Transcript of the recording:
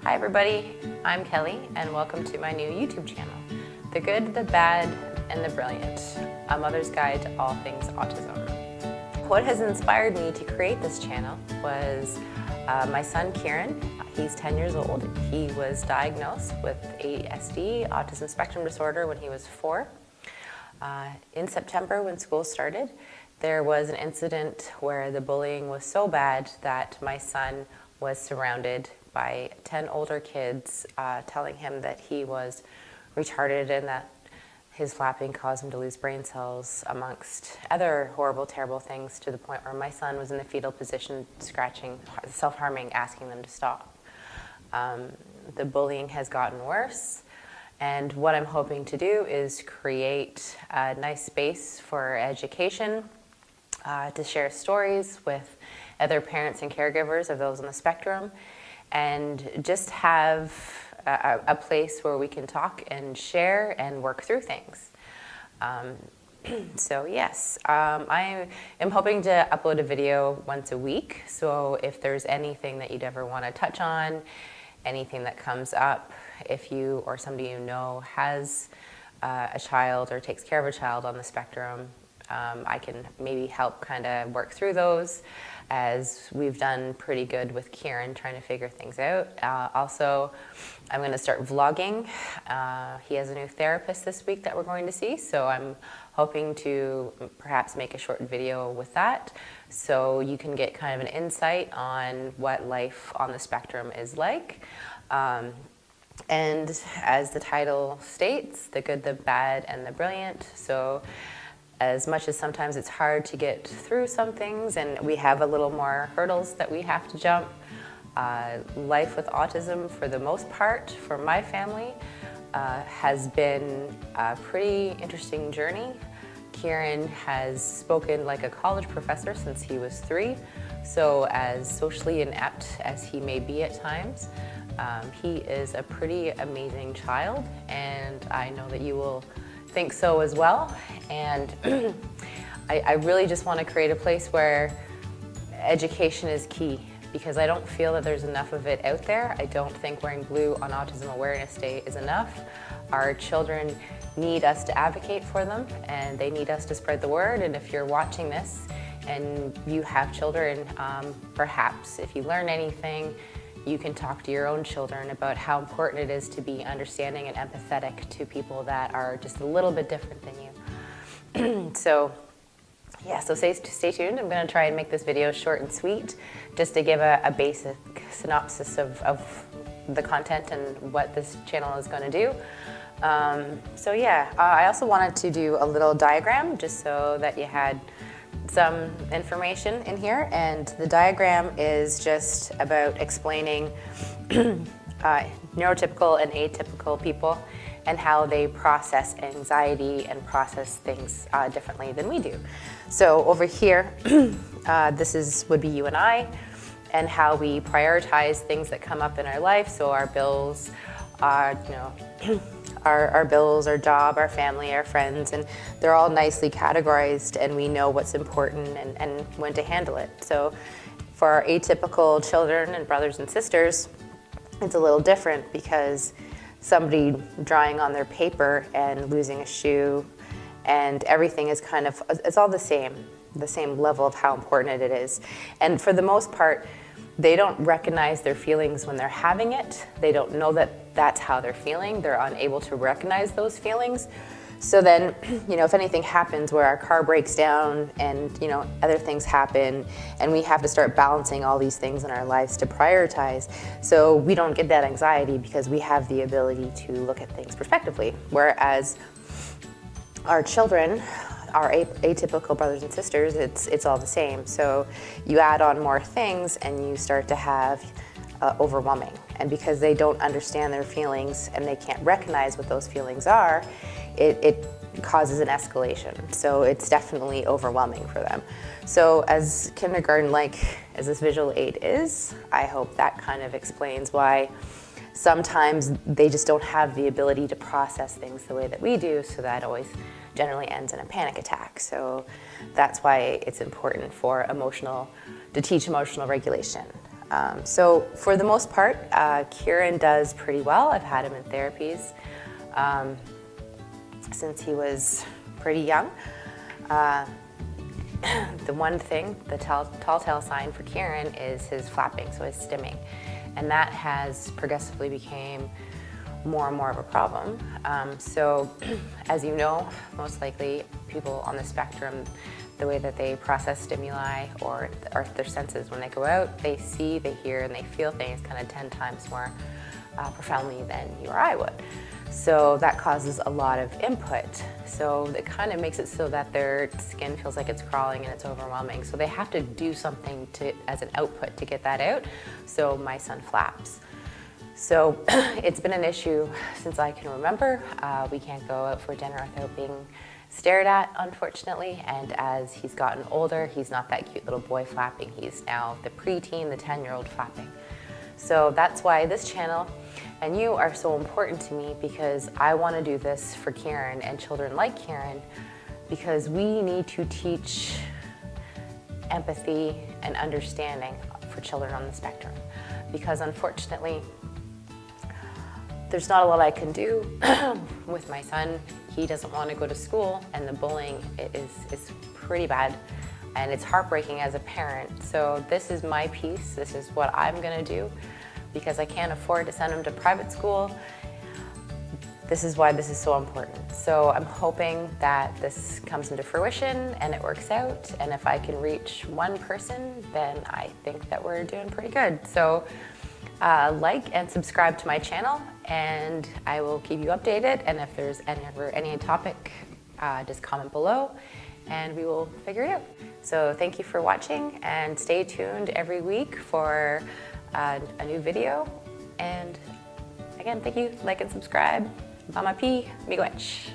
Hi everybody, I'm Kelly and welcome to my new YouTube channel, The Good, the Bad, and the Brilliant, a mother's guide to all things autism. What has inspired me to create this channel was my son Kieran. He's 10 years old. He was diagnosed with ASD, autism spectrum disorder, when he was 4. In September, when school started, there was an incident where the bullying was so bad that my son was surrounded by 10 older kids telling him that he was retarded and that his flapping caused him to lose brain cells, amongst other horrible, terrible things, to the point where my son was in the fetal position, scratching, self-harming, asking them to stop. The bullying has gotten worse, and what I'm hoping to do is create a nice space for education, to share stories with other parents and caregivers of those on the spectrum, and just have a place where we can talk and share and work through things. So yes, I am hoping to upload a video once a week, so if there's anything that you'd ever want to touch on, anything that comes up, if you or somebody you know has a child or takes care of a child on the spectrum, I can maybe help kind of work through those, as we've done pretty good with Kieran trying to figure things out. Also, I'm going to start vlogging. He has a new therapist this week that we're going to see, so I'm hoping to perhaps make a short video with that, so you can get kind of an insight on what life on the spectrum is like. And as the title states, the good, the bad, and the brilliant. So as much as sometimes it's hard to get through some things and we have a little more hurdles that we have to jump, life with autism, for the most part, for my family, has been a pretty interesting journey. Kieran has spoken like a college professor since he was 3, so as socially inept as he may be at times, he is a pretty amazing child, and I know that you will think so as well. And I really just want to create a place where education is key, because I don't feel that there's enough of it out there. I don't think wearing blue on Autism Awareness Day is enough. Our children need us to advocate for them, and they need us to spread the word. And if you're watching this and you have children, perhaps if you learn anything, you can talk to your own children about how important it is to be understanding and empathetic to people that are just a little bit different than you. So yeah, so stay tuned. I'm going to try and make this video short and sweet, just to give a basic synopsis of the content and what this channel is going to do. So yeah, I also wanted to do a little diagram just so that you had some information in here, and the diagram is just about explaining neurotypical and atypical people and how they process anxiety and process things differently than we do. So over here, this would be you and I, and how we prioritize things that come up in our life. So our bills, our bills, our job, our family, our friends, and they're all nicely categorized, and we know what's important and when to handle it. So for our atypical children and brothers and sisters, it's a little different, because somebody drawing on their paper and losing a shoe, and everything is kind of, it's all the same level of how important it is. And for the most part, they don't recognize their feelings when they're having it. They don't know that that's how they're feeling. They're unable to recognize those feelings. So then, if anything happens where our car breaks down and, other things happen, and we have to start balancing all these things in our lives to prioritize, so we don't get that anxiety because we have the ability to look at things prospectively. Whereas our children, our atypical brothers and sisters, it's all the same. So you add on more things and you start to have overwhelming. And because they don't understand their feelings and they can't recognize what those feelings are, it causes an escalation. So it's definitely overwhelming for them. So as kindergarten-like as this visual aid is, I hope that kind of explains why sometimes they just don't have the ability to process things the way that we do, so that always generally ends in a panic attack. So that's why it's important for to teach emotional regulation. So for the most part, Kieran does pretty well. I've had him in therapies since he was pretty young. The one thing, the telltale sign for Kieran is his flapping, so his stimming. And that has progressively became more and more of a problem. So as you know, most likely people on the spectrum, the way that they process stimuli or their senses when they go out, they see, they hear, and they feel things kind of 10 times more profoundly than you or I would. So that causes a lot of input. So it kind of makes it so that their skin feels like it's crawling and it's overwhelming. So they have to do something as an output to get that out. So my son flaps. So it's been an issue since I can remember. We can't go out for dinner without being stared at, unfortunately. And as he's gotten older, he's not that cute little boy flapping. He's now the preteen, the 10-year-old flapping. So that's why this channel and you are so important to me, because I want to do this for Kieran and children like Kieran, because we need to teach empathy and understanding for children on the spectrum. Because unfortunately, there's not a lot I can do with my son. He doesn't want to go to school, and the bullying is pretty bad, and it's heartbreaking as a parent. So this is my piece. This is what I'm going to do, because I can't afford to send him to private school. This is why this is so important. So I'm hoping that this comes into fruition and it works out. And if I can reach one person, then I think that we're doing pretty good. So like and subscribe to my channel, and I will keep you updated. And if there's any topic, just comment below and we will figure it out. So thank you for watching, and stay tuned every week for a new video. And again, thank you. Like and subscribe. Mama P, miigwech.